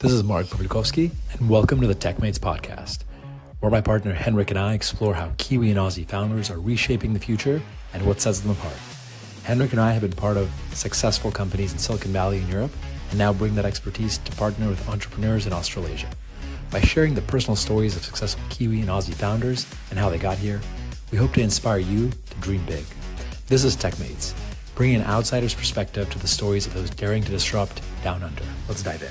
This is Mark Pawlikowski, and welcome to the TechMates podcast, where my partner Henrik and I explore how Kiwi and Aussie founders are reshaping the future and what sets them apart. Henrik and I have been part of successful companies in Silicon Valley and Europe, and now bring that expertise to partner with entrepreneurs in Australasia. By sharing the personal stories of successful Kiwi and Aussie founders and how they got here, we hope to inspire you to dream big. This is TechMates, bringing an outsider's perspective to the stories of those daring to disrupt down under. Let's dive in.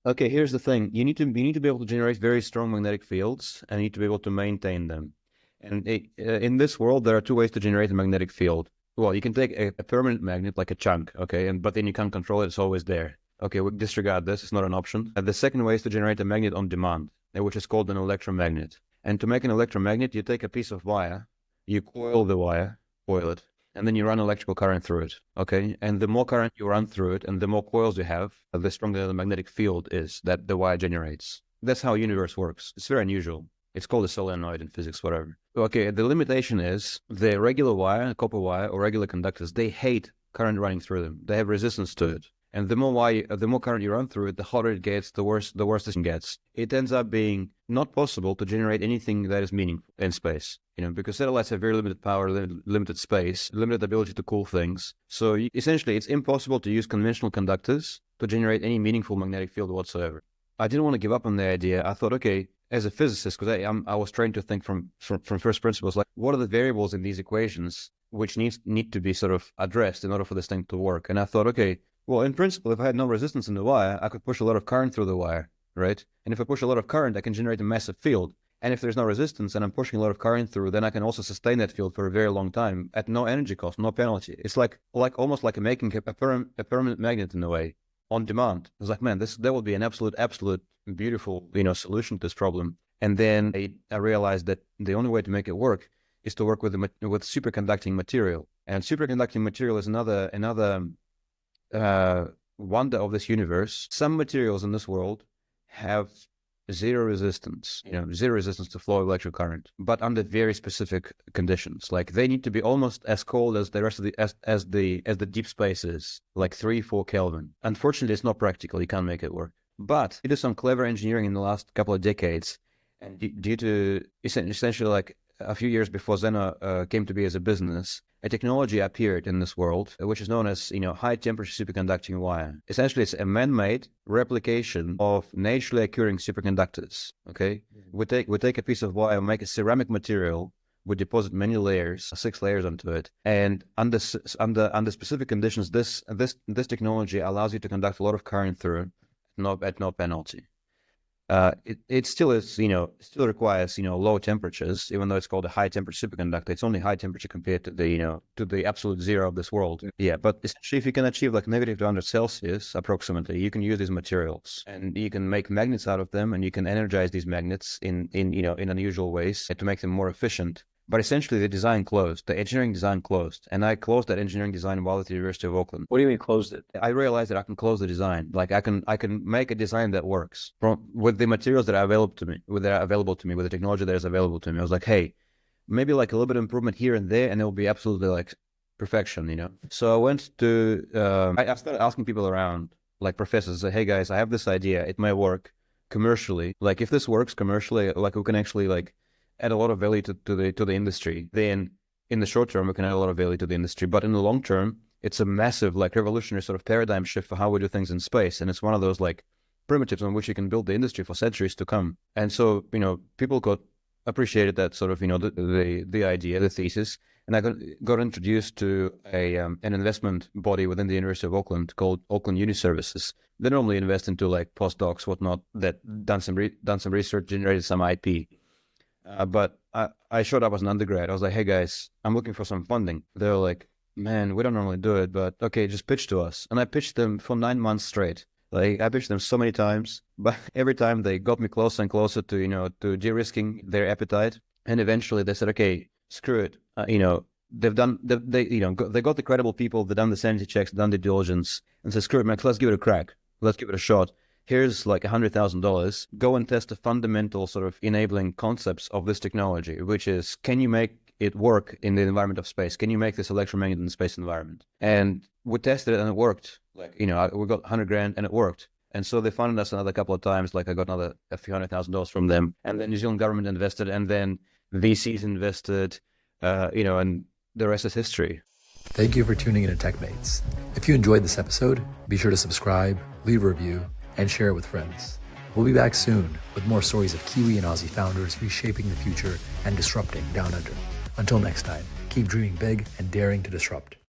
Okay, here's the thing. You need to be able to generate very strong magnetic fields, and you need to be able to maintain them. And in this world, there are two ways to generate a magnetic field. Well, you can take a permanent magnet, like a chunk, okay, but then you can't control it. It's always there. Okay, we disregard this. It's not an option. The second way is to generate a magnet on demand, which is called an electromagnet. And to make an electromagnet, you take a piece of wire, you coil the wire, and then you run electrical current through it, okay? And the more current you run through it and the more coils you have, the stronger the magnetic field is that the wire generates. That's how universe works. It's very unusual. It's called a solenoid in physics, whatever. Okay, the limitation is the regular wire, copper wire, or regular conductors, they hate current running through them. They have resistance to it. And the more current you run through it, the hotter it gets, the worse it gets. It ends up being not possible to generate anything that is meaningful in space, because satellites have very limited power, limited space, limited ability to cool things. So essentially, it's impossible to use conventional conductors to generate any meaningful magnetic field whatsoever. I didn't want to give up on the idea. I thought, okay, as a physicist, because I was trained to think from first principles, like what are the variables in these equations which need to be sort of addressed in order for this thing to work? And I thought, okay, well, in principle, if I had no resistance in the wire, I could push a lot of current through the wire, right? And if I push a lot of current, I can generate a massive field. And if there's no resistance and I'm pushing a lot of current through, then I can also sustain that field for a very long time at no energy cost, no penalty. It's like almost like making a permanent magnet in a way, on demand. It's like, man, that would be an absolute beautiful, solution to this problem. And then I realized that the only way to make it work is to work with superconducting material. And superconducting material is another wonder of this universe. Some materials in this world have zero resistance to flow of electric current, but under very specific conditions. Like they need to be almost as cold as the rest of as the deep space is, like 3-4 Kelvin. Unfortunately, it's not practical. You can't make it work. But due to some clever engineering in the last couple of decades, and due to essentially like a few years before Zenno came to be as a business, a technology appeared in this world, which is known as, high temperature superconducting wire. Essentially, it's a man-made replication of naturally occurring superconductors. Okay, we take a piece of wire, make a ceramic material, we deposit many layers, 6 layers onto it, and under specific conditions, this technology allows you to conduct a lot of current through at no penalty. It still is, still requires, low temperatures, even though it's called a high temperature superconductor. It's only high temperature compared to the absolute zero of this world. Yeah, but essentially, if you can achieve like negative 200 Celsius approximately, you can use these materials and you can make magnets out of them, and you can energize these magnets in unusual ways to make them more efficient. But essentially, the engineering design closed, and I closed that engineering design while at the University of Auckland. What do you mean closed it? I realized that I can close the design. Like I can make a design that works with the materials that are available to me, with the technology that is available to me. I was like, hey, maybe like a little bit of improvement here and there, and it will be absolutely like perfection, So I went to, I started asking people around, like professors, hey guys, I have this idea. It may work commercially. Like if this works commercially, like we can actually like add a lot of value to the industry. Then in the short term, we can add a lot of value to the industry. But in the long term, it's a massive, like revolutionary sort of paradigm shift for how we do things in space. And it's one of those like primitives on which you can build the industry for centuries to come. And so, people appreciated that sort of, the idea, the thesis. And I got introduced to an investment body within the University of Auckland called Auckland Uni Services. They normally invest into like postdocs, whatnot, that done some research, generated some IP. But I showed up as an undergrad. I was like, hey guys, I'm looking for some funding. They're like, man, we don't normally do it, but okay, just pitch to us. And I pitched them for 9 months straight. Like I pitched them so many times, but every time they got me closer and closer to de-risking their appetite. And eventually they said, okay, screw it. They got the credible people, they've done the sanity checks, done the diligence, and said, screw it, Max, let's give it a crack. Let's give it a shot. Here's like $100,000. Go and test the fundamental sort of enabling concepts of this technology, which is, can you make it work in the environment of space? Can you make this electromagnet in the space environment? And we tested it and it worked. Like, we got 100 grand and it worked. And so they funded us another couple of times. Like I got another a few $100,000 from them, and then New Zealand government invested, and then VCs invested, and the rest is history. Thank you for tuning in to TechMates. If you enjoyed this episode, be sure to subscribe, leave a review, and share it with friends. We'll be back soon with more stories of Kiwi and Aussie founders reshaping the future and disrupting down under. Until next time, keep dreaming big and daring to disrupt.